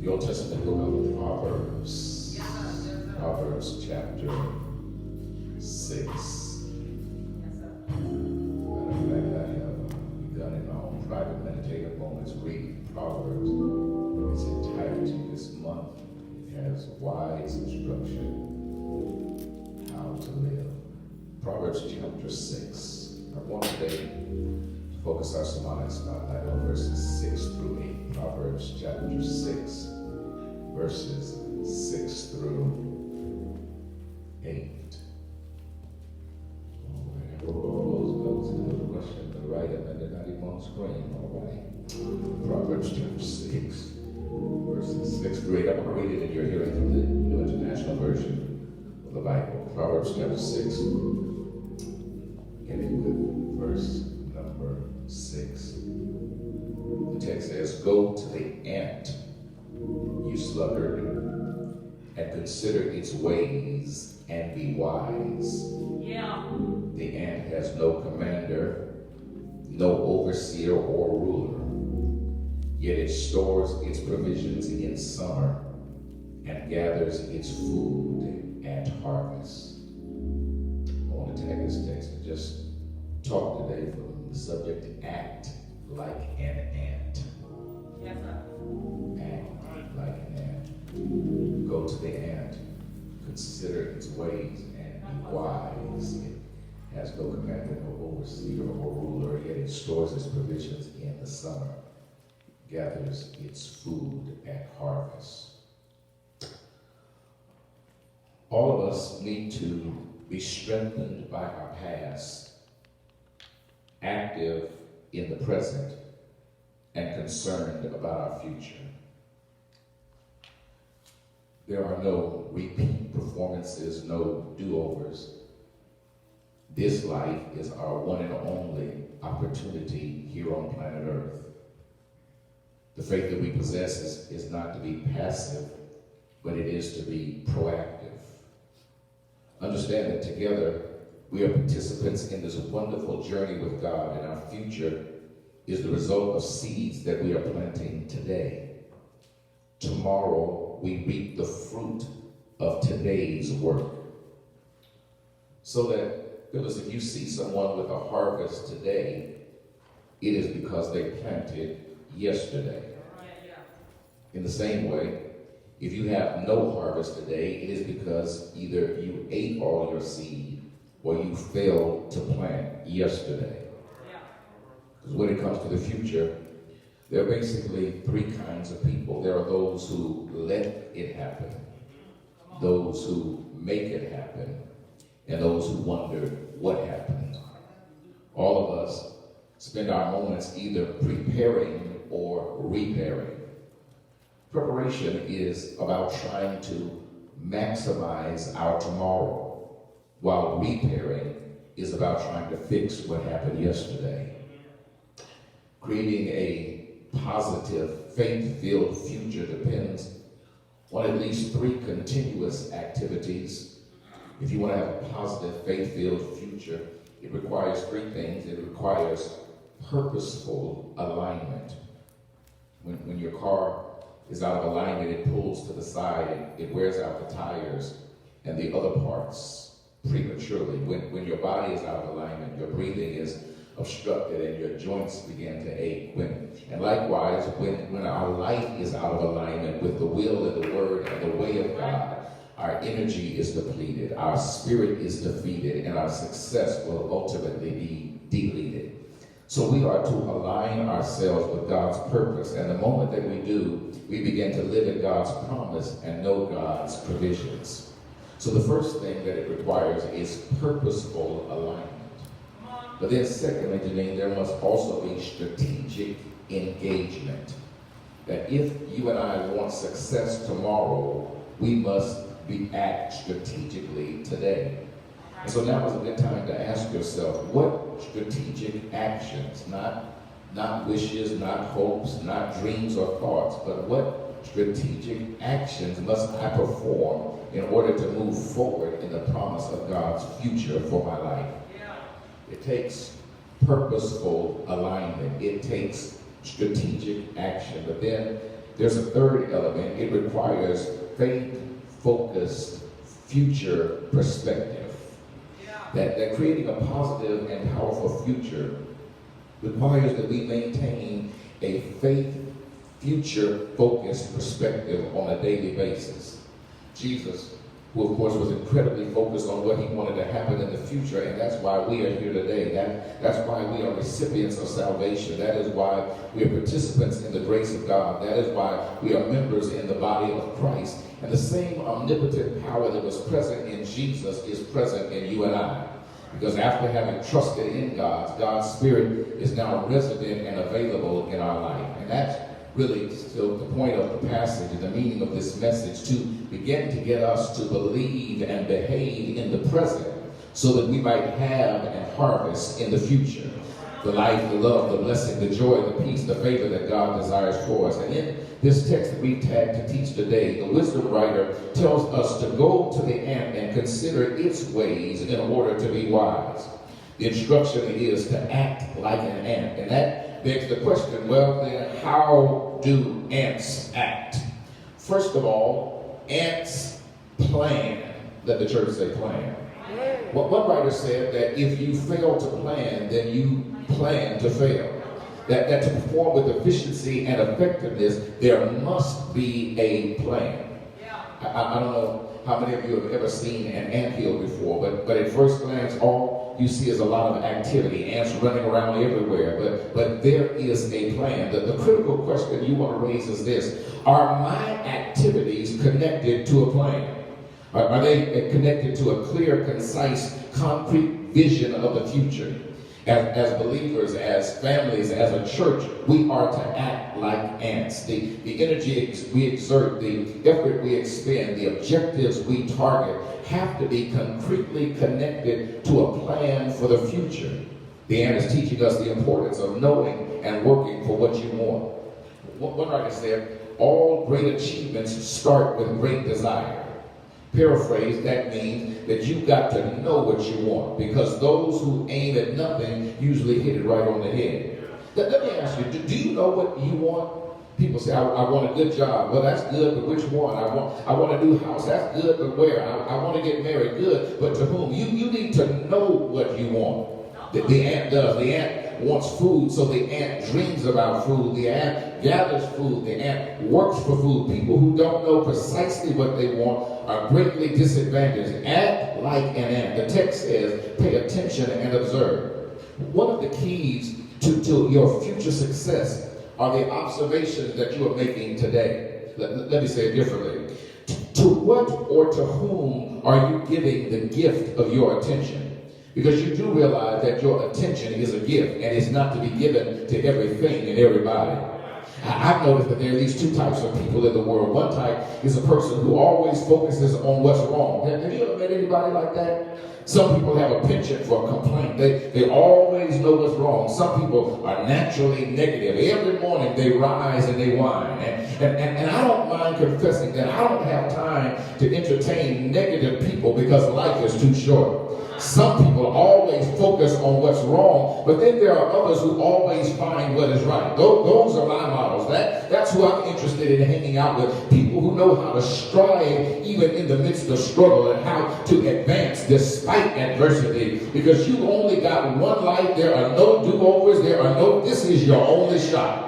Old Testament book of Proverbs. Proverbs chapter 6. Matter of fact, I have begun in my own private meditative moments reading Proverbs in its entirety this month. It has wise instruction how to live. Proverbs chapter 6. I want today to focus our sermonic spotlight on verses 6 through 8. Proverbs chapter 6, verses 6 through 8. All those notes in the question to the right, and they're not even on screen. All right. Proverbs chapter 6, verses 6 through 8. I'm going to read it in your hearing from the New International Version of the Bible. Proverbs chapter 6, beginning with verse number 6. The text says, "Go to the ant, you sluggard, and consider its ways and be wise. Yeah. The ant has no commander, no overseer or ruler, yet it stores its provisions in summer and gathers its food at harvest." I want to take this text and just talk today from the subject, act like an ant. Yes, sir. Act like an ant. Go to the ant, consider its ways and be wise. It has no commander, no overseer or ruler, yet it stores its provisions in the summer, gathers its food at harvest. All of us need to be strengthened by our past, active in the present, and concerned about our future. There are no repeat performances, no do-overs. This life is our one and only opportunity here on planet Earth. The faith that we possess is not to be passive, but it is to be proactive. Understand that together we are participants in this wonderful journey with God, and our future is the result of seeds that we are planting today. Tomorrow we reap the fruit of today's work. So that, Phyllis, if you see someone with a harvest today, it is because they planted yesterday. In the same way, if you have no harvest today, it is because either you ate all your seed or you failed to plant yesterday. Because when it comes to the future, there are basically three kinds of people. There are those who let it happen, those who make it happen, and those who wonder what happened. All of us spend our moments either preparing or repairing. Preparation is about trying to maximize our tomorrow, while repairing is about trying to fix what happened yesterday. Creating a positive, faith-filled future depends on at least three continuous activities. If you want to have a positive, faith-filled future, it requires three things. It requires purposeful alignment. When your car is out of alignment, it pulls to the side, it wears out the tires and the other parts prematurely. When your body is out of alignment, your breathing is obstructed and your joints begin to ache. And likewise, when our life is out of alignment with the will and the word and the way of God, our energy is depleted, our spirit is defeated, and our success will ultimately be depleted. So we are to align ourselves with God's purpose, and the moment that we do, we begin to live in God's promise and know God's provisions. So the first thing that it requires is purposeful alignment. But then secondly, Janine, there must also be strategic engagement. That if you and I want success tomorrow, we must act strategically today. And so now is a good time to ask yourself, what strategic actions, not wishes, not hopes, not dreams or thoughts, but what strategic actions must I perform in order to move forward in the promise of God's future for my life? It takes purposeful alignment. It takes strategic action. But then there's a third element. It requires faith-focused future perspective. That creating a positive and powerful future requires that we maintain a faith future-focused perspective on a daily basis. Jesus, who of course was incredibly focused on what he wanted to happen in the future, and that's why we are here today. That's why we are recipients of salvation. That is why we are participants in the grace of God. That is why we are members in the body of Christ. And the same omnipotent power that was present in Jesus is present in you and I. Because after having trusted in God, God's Spirit is now resident and available in our life. And that's really still the point of the passage and the meaning of this message, to begin to get us to believe and behave in the present so that we might have and harvest in the future the life, the love, the blessing, the joy, the peace, the favor that God desires for us. And in this text that we tagged to teach today, the wisdom writer tells us to go to the ant and consider its ways in order to be wise. The instruction is to act like an ant. And that begs the question, well then, how do ants act? First of all, ants plan. Let the church say plan. One writer said that if you fail to plan, then you plan to fail. That to perform with efficiency and effectiveness, there must be a plan. I don't know how many of you have ever seen an anthill before, but at first glance, all you see is a lot of activity, ants running around everywhere, but there is a plan. The critical question you want to raise is this: are my activities connected to a plan? Are they connected to a clear, concise, concrete vision of the future? As believers, as families, as a church, we are to act like ants. The energy we exert, the effort we expend, the objectives we target have to be concretely connected to a plan for the future. The ant is teaching us the importance of knowing and working for what you want. One writer said, all great achievements start with great desire. Paraphrase, that means that you've got to know what you want, because those who aim at nothing usually hit it right on the head. Let me ask you, do you know what you want? People say, I want a good job. Well, that's good, but which one? I want a new house. That's good, but where? I want to get married. Good, but to whom? You need to know what you want. The ant does. The ant wants food, so the ant dreams about food. The ant gathers food. The ant works for food. People who don't know precisely what they want are greatly disadvantaged. Act like an ant. The text says, pay attention and observe. One of the keys to your future success are the observations that you are making today. Let me say it differently. To what or to whom are you giving the gift of your attention? Because you do realize that your attention is a gift, and it's not to be given to everything and everybody. I've noticed that there are at least two types of people in the world. One type is a person who always focuses on what's wrong. Have you ever met anybody like that? Some people have a penchant for a complaint. They always know what's wrong. Some people are naturally negative. Every morning they rise and they whine. And I don't mind confessing that I don't have time to entertain negative people because life is too short. Some people always focus on what's wrong, but then there are others who always find what is right. Those are my models. That's who I'm interested in hanging out with. People who know how to strive even in the midst of struggle, and how to advance despite adversity. Because you only got one life. There are no do-overs. This is your only shot.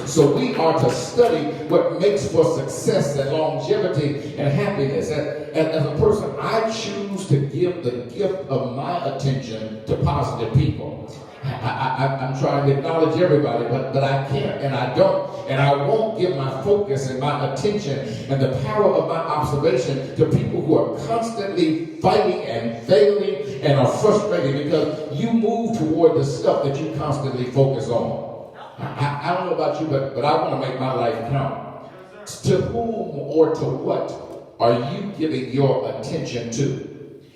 So we are to study what makes for success and longevity and happiness. As a person, I choose to give the gift of my attention to positive people. I'm trying to acknowledge everybody, but I can't, and I don't, and I won't give my focus and my attention and the power of my observation to people who are constantly fighting and failing and are frustrated, because you move toward the stuff that you constantly focus on. I don't know about you, but I want to make my life count. To whom or to what are you giving your attention to?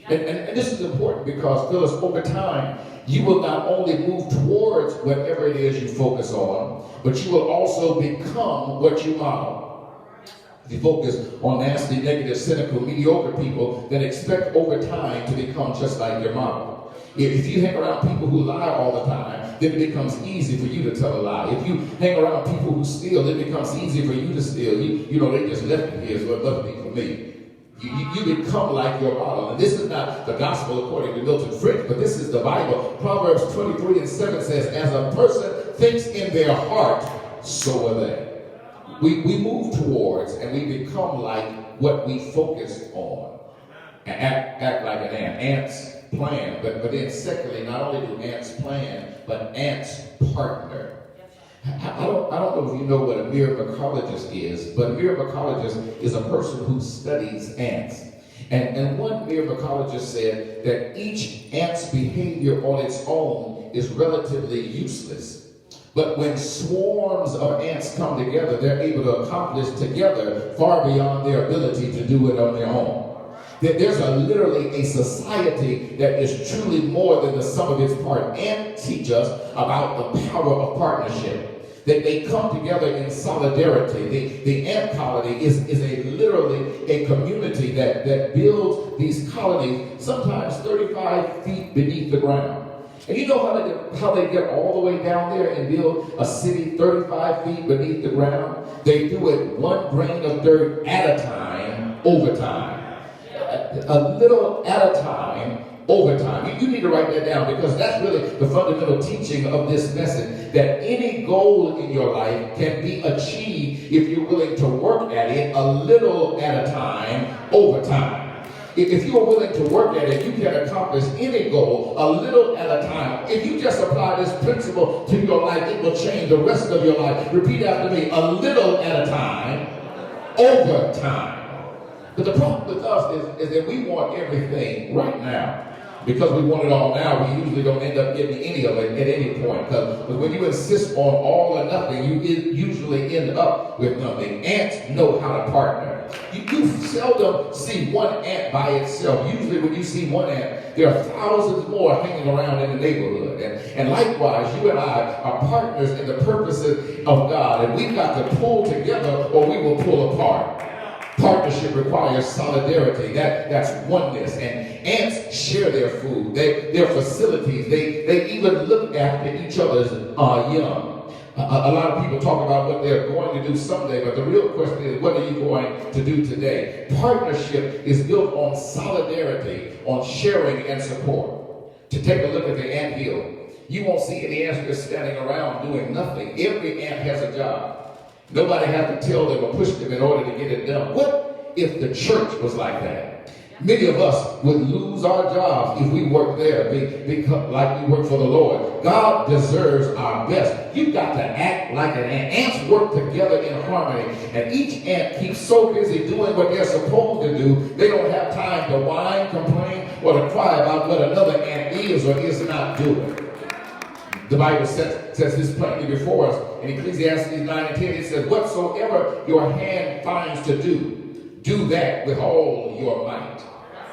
And this is important because, Phyllis, over time, you will not only move towards whatever it is you focus on, but you will also become what you model. If you focus on nasty, negative, cynical, mediocre people, then expect over time to become just like your model. If you hang around people who lie all the time, then it becomes easy for you to tell a lie. If you hang around people who steal, it becomes easy for you to steal. You know, they just left it here, so it must be for me. You become like your model. And this is not the gospel according to Milton Fritz, but this is the Bible. Proverbs 23:7 says, as a person thinks in their heart, so are they. We move towards and we become like what we focus on. Act like an ant. Ants plan, but then secondly, not only do ants plan, but ants partner. I don't know if you know what a myrmecologist is, but a myrmecologist is a person who studies ants. And one myrmecologist said that each ant's behavior on its own is relatively useless. But when swarms of ants come together, they're able to accomplish together far beyond their ability to do it on their own. There's literally a society that is truly more than the sum of its parts. Ants teach us about the power of partnership. That they come together in solidarity. The ant colony is literally a community that builds these colonies sometimes 35 feet beneath the ground. And you know how they get all the way down there and build a city 35 feet beneath the ground? They do it one grain of dirt at a time, over time. A little at a time, over time. You need to write that down, because that's really the fundamental teaching of this message, that any goal in your life can be achieved if you're willing to work at it a little at a time, over time. If you are willing to work at it, you can accomplish any goal a little at a time. If you just apply this principle to your life, it will change the rest of your life. Repeat after me: a little at a time, over time. But the problem with us is that we want everything right now. Because we want it all now, we usually don't end up getting any of it at any point. Because when you insist on all or nothing, you usually end up with nothing. Ants know how to partner. You seldom see one ant by itself. Usually when you see one ant, there are thousands more hanging around in the neighborhood. And likewise, you and I are partners in the purposes of God. And we've got to pull together or we will pull apart. Partnership requires solidarity. That's oneness. And ants share their food, their facilities. They even look after each other's young. A lot of people talk about what they're going to do someday, but the real question is, what are you going to do today? Partnership is built on solidarity, on sharing and support. To take a look at the anthill, you won't see any ants just standing around doing nothing. Every ant has a job. Nobody has to tell them or push them in order to get it done. What if the church was like that? Many of us would lose our jobs if we worked there, become like we work for the Lord. God deserves our best. You've got to act like an ant. Ants work together in harmony, and each ant keeps so busy doing what they're supposed to do, they don't have time to whine, complain, or to cry about what another ant is or is not doing. The Bible says this plainly before us. In Ecclesiastes 9 and 10, it says, whatsoever your hand finds to do that with all your might.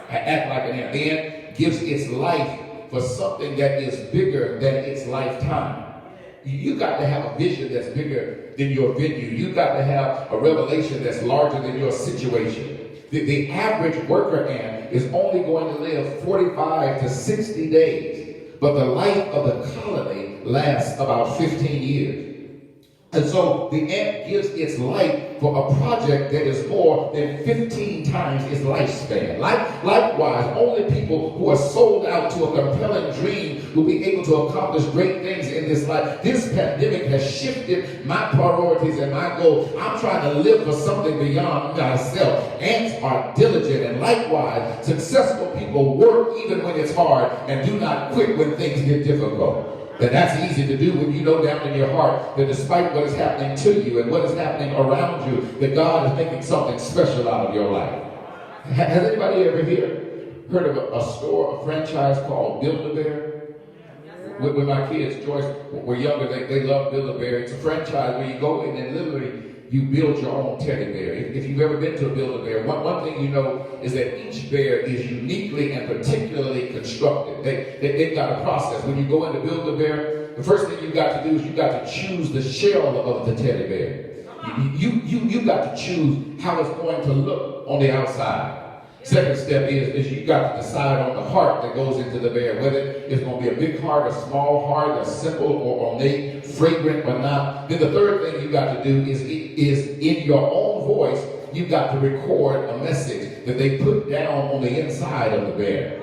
Act like an ant. The ant gives its life for something that is bigger than its lifetime. You got to have a vision that's bigger than your venue. You got to have a revelation that's larger than your situation. The average worker ant is only going to live 45 to 60 days. But the life of the colony lasts about 15 years. And so the ant gives its life for a project that is more than 15 times its lifespan. Likewise, only people who are sold out to a compelling dream will be able to accomplish great things in this life. This pandemic has shifted my priorities and my goals. I'm trying to live for something beyond myself. Ants are diligent, and likewise, successful people work even when it's hard and do not quit when things get difficult. And that's easy to do when you know down in your heart that despite what is happening to you and what is happening around you, that God is making something special out of your life. Has anybody ever heard of a franchise called Build-A-Bear? When my kids, Joyce, were younger, they loved Build-A-Bear. It's a franchise where you go in and literally you build your own teddy bear. If you've ever been to a Build-A-Bear, one thing you know is that each bear is uniquely and particularly constructed. They've got a process. When you go in to Build-A-Bear, the first thing you've got to do is you've got to choose the shell of the teddy bear. You've got to choose how it's going to look on the outside. Second step is you got to decide on the heart that goes into the bear, whether it's going to be a big heart, a small heart, a simple or ornate, fragrant or not. Then the third thing you got to do is in your own voice, you got to record a message that they put down on the inside of the bear.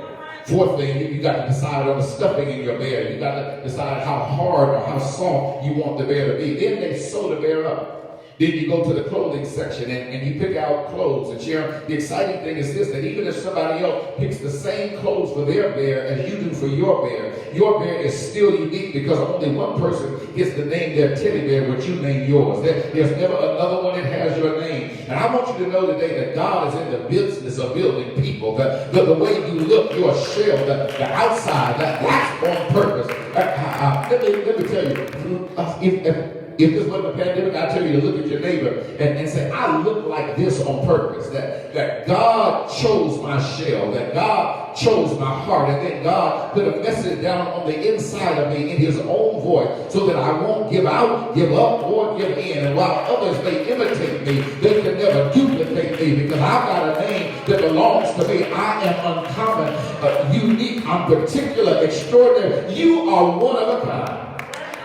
Fourth thing, you got to decide on the stuffing in your bear. You got to decide how hard or how soft you want the bear to be. Then they sew the bear up. Then you go to the clothing section and you pick out clothes. And Sharon, the exciting thing is this, that even if somebody else picks the same clothes for their bear as you do for your bear is still unique because only one person gets to name their teddy bear what you name yours. There's never another one that has your name. And I want you to know today that God is in the business of building people. The way you look, your shell, the outside, that's on purpose. Let me tell you, if this wasn't a pandemic, I'd tell you to look at your neighbor and say, I look like this on purpose. That God chose my shell, that God chose my heart, and then God put a message down on the inside of me in his own voice so that I won't give out, give up, or give in. And while others may imitate me, they can never duplicate me because I've got a name that belongs to me. I am uncommon, unique, I'm particular, extraordinary. You are one of a kind.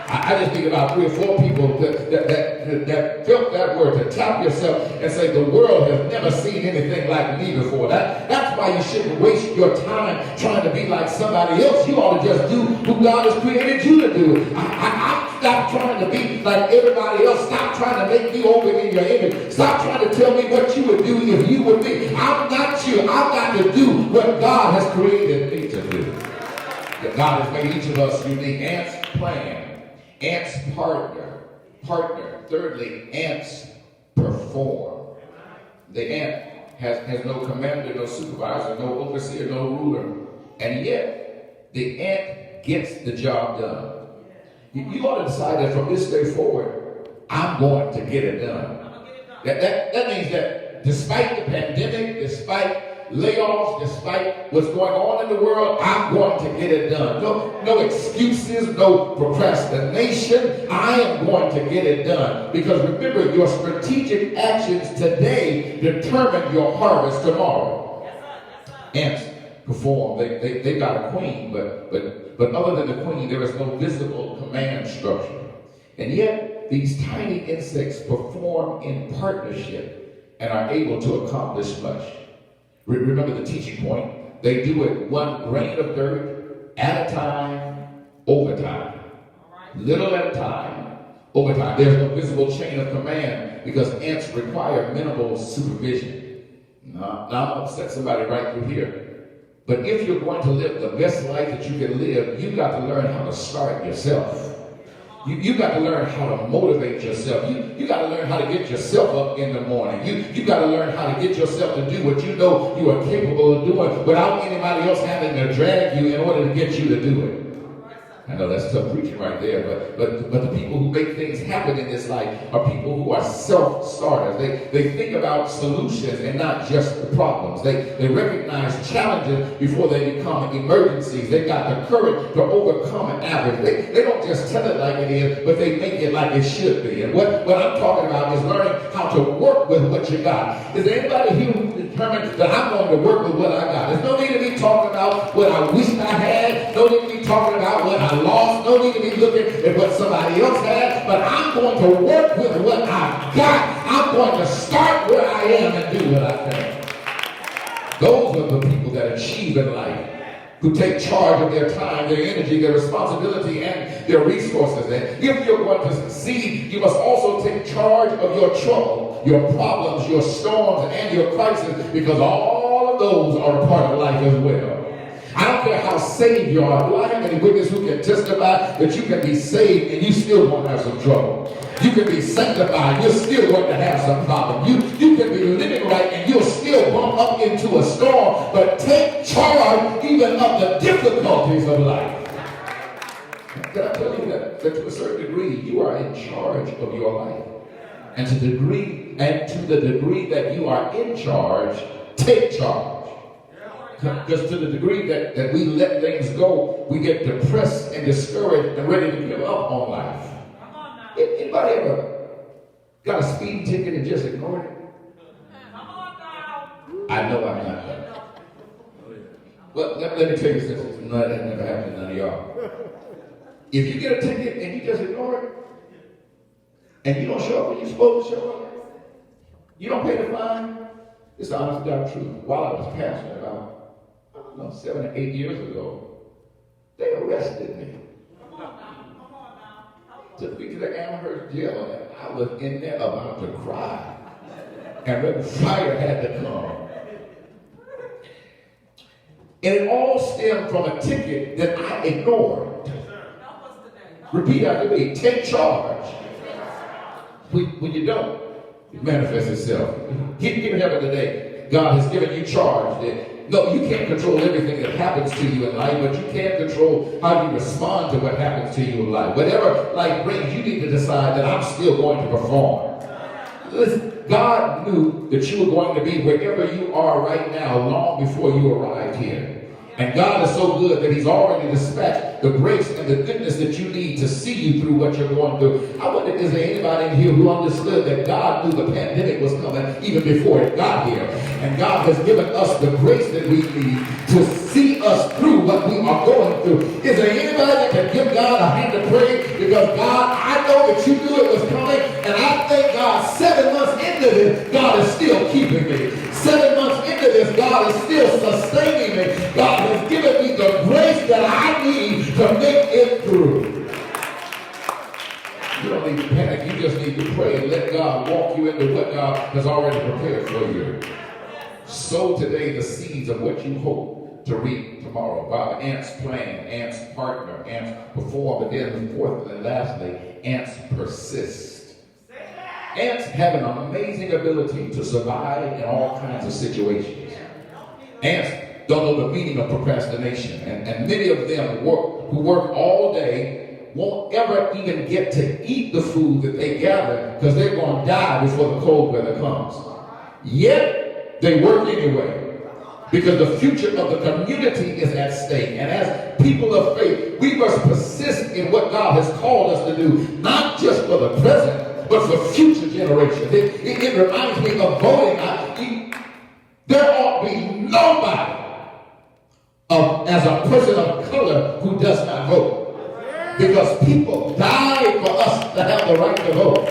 I just think about 3 or 4 people that felt that word, to tap yourself and say, the world has never seen anything like me before. That's why you shouldn't waste your time trying to be like somebody else. You ought to just do who God has created you to do. Stop trying to be like everybody else. Stop trying to make me over in your image. Stop trying to tell me what you would do if you were me. I'm not you. I've got to do what God has created me to do. That God has made each of us unique. Ants plan. Ants partner. Thirdly, ants perform. The ant has no commander, no supervisor, no overseer, no ruler. And yet, the ant gets the job done. You ought to decide that from this day forward, I'm going to get it done. That means that despite the pandemic, despite layoffs, despite what's going on in the world, I'm going to get it done. No excuses, no procrastination. I am going to get it done. Because remember, your strategic actions today determine your harvest tomorrow. Ants perform. They got a queen, but other than the queen, there is no visible command structure. And yet, these tiny insects perform in partnership and are able to accomplish much. Remember the teaching point. They do it one grain of dirt at a time, over time. Little at a time, over time. There's no visible chain of command because ants require minimal supervision. Now I'm going to upset somebody right through here. But if you're going to live the best life that you can live, you've got to learn how to start yourself. You got to learn how to motivate yourself. You got to learn how to get yourself up in the morning. You got to learn how to get yourself to do what you know you are capable of doing without anybody else having to drag you in order to get you to do it. I know that's tough preaching right there, but the people who make things happen in this life are people who are self-starters. They think about solutions and not just the problems. They recognize challenges before they become emergencies. They got the courage to overcome an average. They don't just tell it like it is, but they make it like it should be. And what I'm talking about is learning how to work with what you got. Is there anybody here who's determined that I'm going to work with what I got? There's no need to be talking about what I wish I had. No need to be talking about what I lost. No need to be looking at what somebody else had, but I'm going to work with what I've got. I'm going to start where I am and do what I can. Those are the people that achieve in life, who take charge of their time, their energy, their responsibility, and their resources. And if you're going to succeed, you must also take charge of your trouble, your problems, your storms, and your crises, because all of those are a part of life as well. I don't care how saved you are. Do I have any witness who can testify that you can be saved and you still won't have some trouble? You can be sanctified, you're still going to have some problem. You can be living right and you'll still bump up into a storm, but take charge even of the difficulties of life. Can I tell you that to a certain degree, you are in charge of your life. And to the degree that you are in charge, take charge. Because to the degree that we let things go, we get depressed and discouraged and ready to give up on life. Anybody ever got a speeding ticket and just ignored it? I know I'm not done. Well, let me tell you something. No, that never happened to none of y'all. If you get a ticket and you just ignore it, and you don't show up when you're supposed to show up, you don't pay the fine, it's the honest God truth. While I was pastor about, I don't know, 7 or 8 years ago, they arrested me. Took me to the Amherst jail, and I was in there about to cry. And the fire had to come. And it all stemmed from a ticket that I ignored. Repeat after me. Take charge. When you don't, it manifests itself. Get in heaven today. God has given you charge. No, you can't control everything that happens to you in life, but you can control how you respond to what happens to you in life. Whatever life brings, you need to decide that I'm still going to perform. Listen, God knew that you were going to be wherever you are right now long before you arrived here. And God is so good that he's already dispatched the grace and the goodness that you need to see you through what you're going through. I wonder, is there anybody in here who understood that God knew the pandemic was coming even before it got here? And God has given us the grace that we need to see us through what we are going through. Is there anybody that can give God a hand of praise? Because God, I know that you knew it was coming, and I thank God 7 months into this, God is still keeping me. 7 months into this, God is still sustaining me. God has given me the grace that I need to make it through. You don't need to panic. You just need to pray and let God walk you into what God has already prepared for you. Sow today the seeds of what you hope to reap tomorrow. Bob, ants plan, ants partner, ants perform, but then fourth and lastly, ants persist. Ants have an amazing ability to survive in all kinds of situations. Ants don't know the meaning of procrastination, and many of them who work all day won't ever even get to eat the food that they gather because they're going to die before the cold weather comes. Yet they work anyway because the future of the community is at stake. And as people of faith, we must persist in what God has called us to do, not just for the present, but for future generations. It reminds me of voting. There ought to be nobody as a person of color who does not vote. Because people died for us to have the right to vote.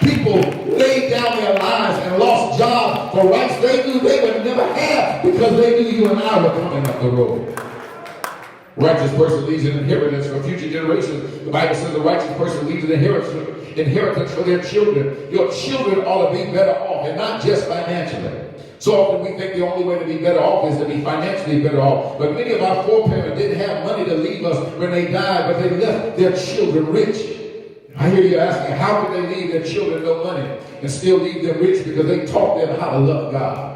People laid down their lives and lost jobs for rights they knew they would never have because they knew you and I were coming up the road. Righteous person leaves an inheritance for future generations. The Bible says the righteous person leaves an inheritance for their children. Your children ought to be better off, and not just financially. So often we think the only way to be better off is to be financially better off. But many of our foreparents didn't have money to leave us when they died, but they left their children rich. I hear you asking, how could they leave their children no money and still leave them rich? Because they taught them how to love God.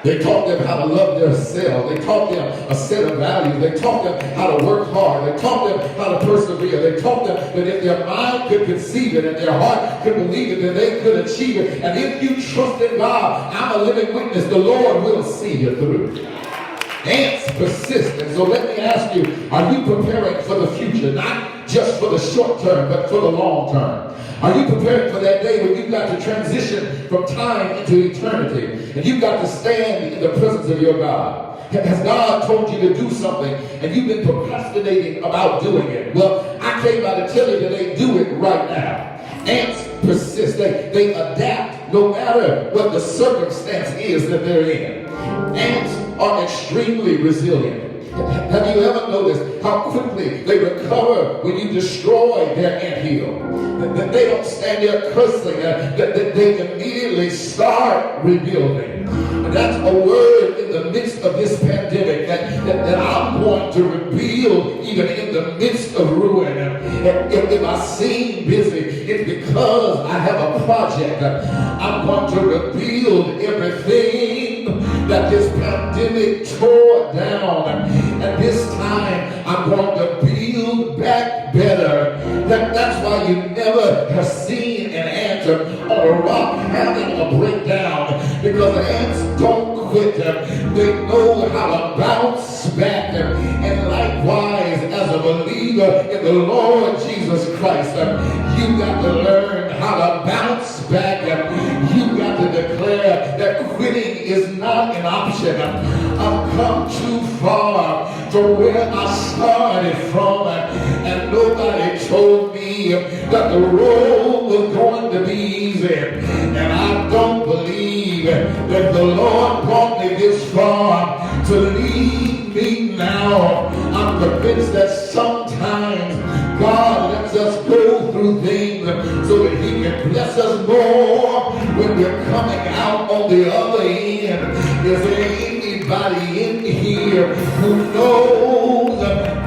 They taught them how to love themselves. They taught them a set of values. They taught them how to work hard. They taught them how to persevere. They taught them that if their mind could conceive it and their heart could believe it, then they could achieve it. And if you trust in God, I'm a living witness, the Lord will see you through. Ants persist. And so let me ask you, are you preparing for the future? Not just for the short term, but for the long term. Are you prepared for that day when you've got to transition from time into eternity and you've got to stand in the presence of your God? Has God told you to do something and you've been procrastinating about doing it? Well, I came by to tell you that they do it right now. Ants persist. They adapt no matter what the circumstance is that they're in. Ants are extremely resilient. Have you ever noticed how quickly they recover when you destroy their anthill? That they don't stand there cursing, that they immediately start rebuilding. And that's a word in the midst of this pandemic, that I'm going to rebuild even in the midst of ruin. If I seem busy, it's because I have a project. I'm going to rebuild everything that this pandemic tore down. And this time, I'm going to build back better. That's why you never have seen an ant on a rock having a breakdown. Because the ants don't quit. They know how to bounce back. And likewise, as a believer in the Lord Jesus Christ, you got to learn how to bounce back. You got got to declare that quitting is not an option. I've come too far from where I started from, and nobody told me that the road was going to be easy. And I don't believe that the Lord brought me this far to leave me now. I'm convinced that sometimes God lets us go through things so that he can bless us more when we're coming out on the other end. Is there anybody in here who knows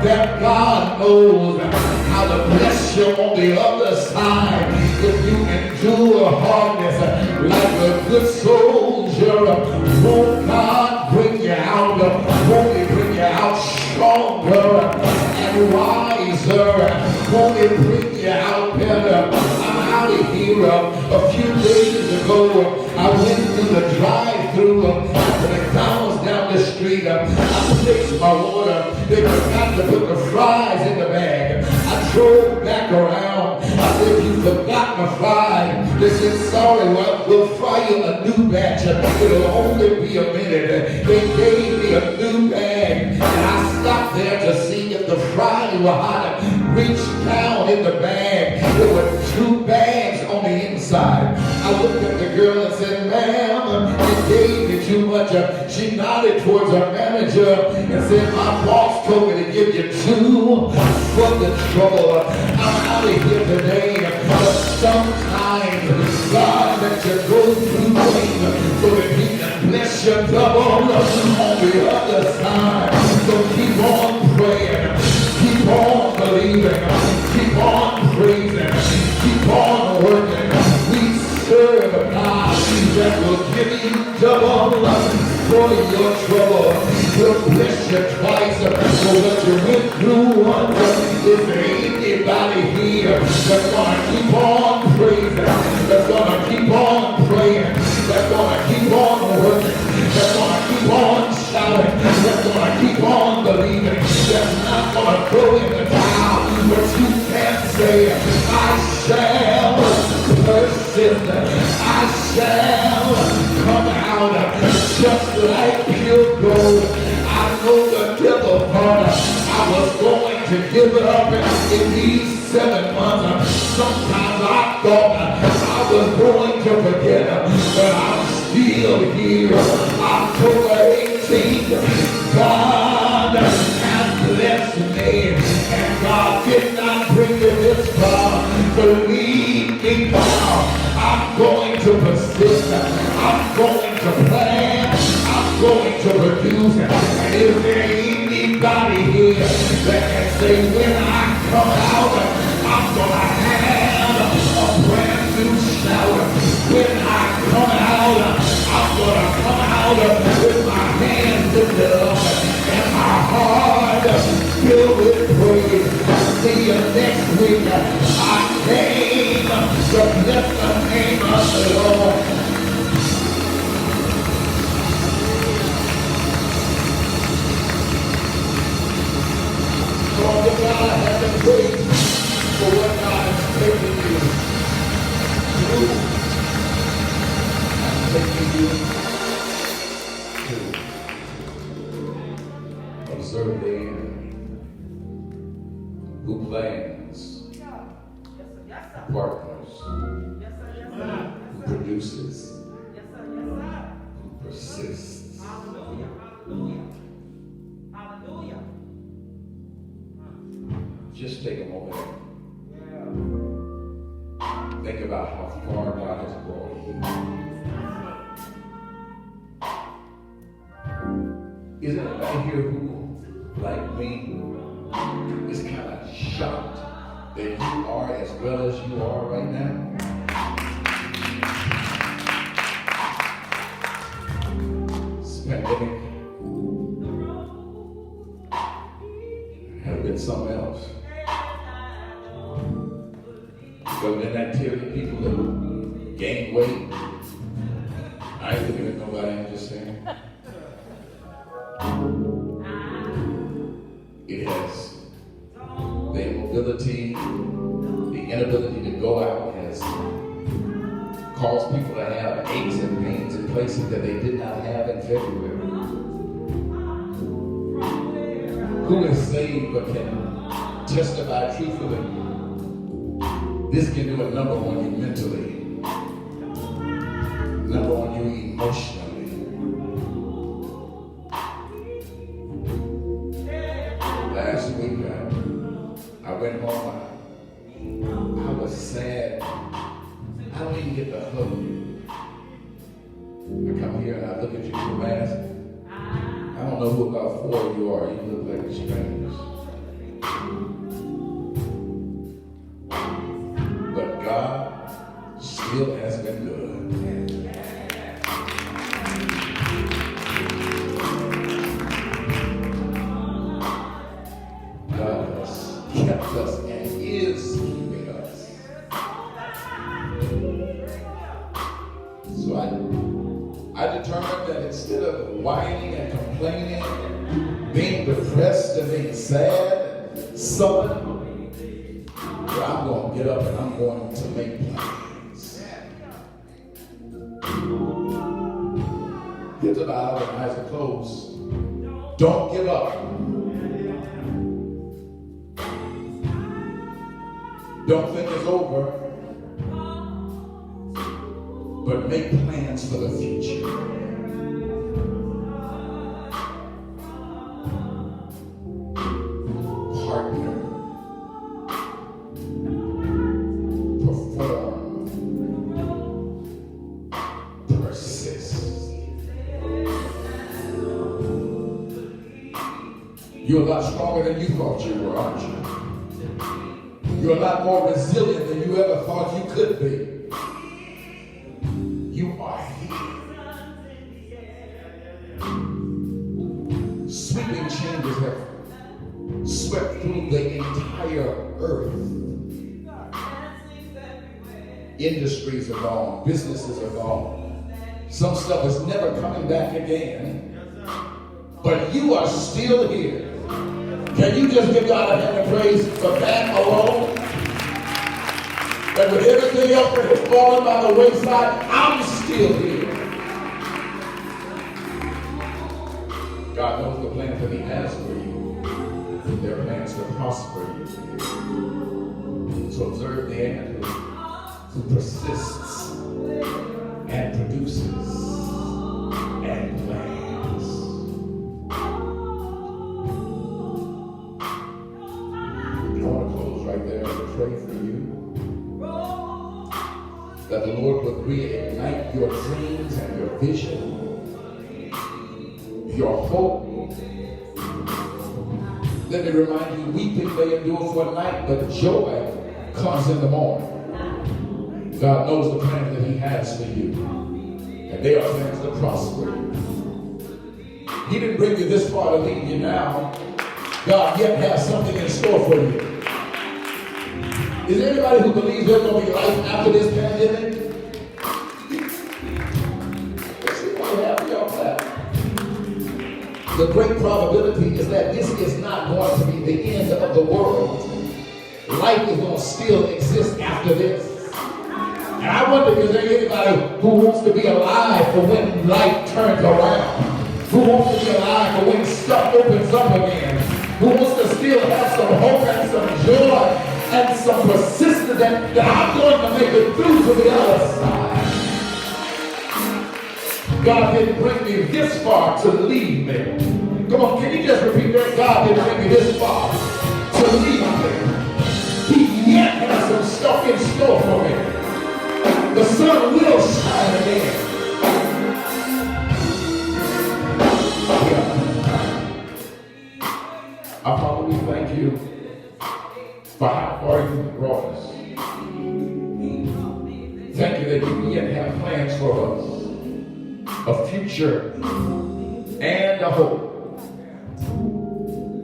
that God knows how to bless you on the other side? If you endure hardness like a good soldier, won't God bring you out? Won't he bring you out stronger and wiser? Won't it bring you out better? I'm out of here. A few days ago, I went through the drive-thru at the McDonald's down the street. I placed my order. They forgot to put the fries in the bag. I drove back around. I said, you forgot my fries. They said, sorry, well, we'll fry you a new batch. It'll only be a minute. They gave me a new bag, and I stopped there to see if the fries were hot. Reached down in the bag. There were 2 bags on the inside. I looked at the girl and said, ma'am, you gave me too much. She nodded towards her manager and said, my boss told me to give you 2 for the trouble. I'm out of here today. But sometimes God lets you go through things so that he can bless you double on the other side. So keep on praying. Keep on believing. Keep on praising. Keep on working. We serve a God that will give you double for your trouble. He'll bless you twice for what you went through once. Is there anybody here that's going to keep on praising? That's going to keep on praying? That's going to keep on working? That's going to keep on shouting? That's going to keep on believing? That's not going to throw in the towel? But you can say, I shall persist. I shall come out just like pure gold. I know the devil thought I was going to give it up in these 7 months. Sometimes I thought I was going to forget, but I'm still here. October 18th, God has blessed me, and God did not bring me this far to leave me now. I'm going to persist. I'm going to plan. I'm going to produce. And is there anybody here that can say, when I come out, I'm going to have a brand new shout? When I come out, I'm going to come out with my hands lifted up and my heart filled with praise. See you next week. I came to bless the name of the Lord. Lord, God has been praised for what God has taken you through and taking you to observe the end. Who plans, who partners, who produces, who persists. Hallelujah, hallelujah, hallelujah. Just take a moment. Think about how far God has brought you. Is there anybody here who, like me, is kind of shocked that you are as well as you are right now? This pandemic have been something else. But in activity, people that gain weight. I ain't looking at nobody, I'm just saying. It has the immobility, the inability to go out has caused people to have aches and pains in places that they did not have in February. Who is saved but can testify truthfully? This can do a number on you mentally, number on you emotionally. Last week, I went home. I was sad. I don't even get to hug you. I come here and I look at you through the mask. I don't know who about four of you are. You look like strangers. But God still has been good. God has kept us and is keeping us. So I determined that instead of whining and complaining, being depressed and being sad, sullen, I'm going to get up and I'm going to make plans. Here's about our eyes are closed. Don't give up. Don't think it's over. But make plans for the future. Partner. Perform. Persist. You're a lot stronger than you thought you were, aren't you? You're a lot more resilient than you ever thought you could be. You are here. Sweeping changes have swept through the entire earth. Industries are gone. Businesses are gone. Some stuff is never coming back again. But you are still here. Can you just give God a hand of praise for that alone? That with everything else that has fallen by the wayside, I'm still here. God knows the plans that He has for you. They're plans to prosper you. So observe the ant who persists and produces and plans. I want to close right there and pray for you. That the Lord would reignite your dreams and your vision, your hope. Let me remind you, weeping may endure for a night, but joy comes in the morning. God knows the plans that He has for you, and they are plans to prosper you. He didn't bring you this far to leave you now. God yet has something in store for you. Is there anybody who believes there's going to be life after this pandemic? The great probability is that this is not going to be the end of the world. Life is going to still exist after this. And I wonder if there's anybody who wants to be alive for when life turns around. Who wants to be alive for when stuff opens up again. Who wants to still have some hope and some joy and some persistence that I'm going to make it through to the other side. God didn't bring me this far to leave me. Come on, can you just repeat that? God didn't bring me this far to leave me. He yet has some stuff in store for me. The sun will shine again. Our Father, we thank you for how far you brought us. Thank you that you yet have plans for us, a future and a hope.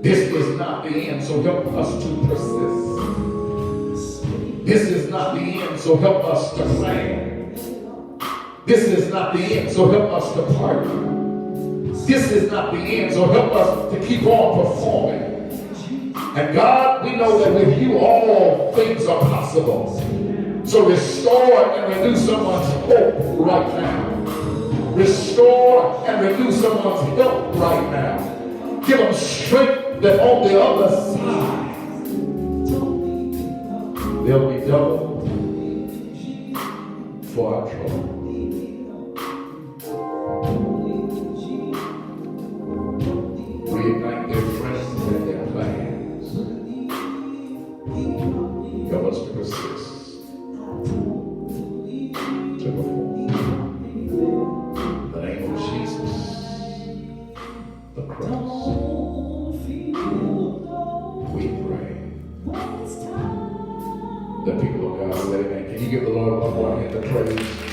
This is not the end, so help us to persist. This is not the end, so help us to plan. This is not the end, so help us to partner. This is not the end, so help us to keep on performing. And God, we know that with you all things are possible. So restore and renew someone's hope right now. Restore and renew someone's health right now. Give them strength that on the other side, they'll be double for our trouble. Reignite their friends and their plans. Help us to persist. To perform. In the name of Jesus, the Christ, we pray. The people of God, let it in. Can you give the Lord one more hand of praise?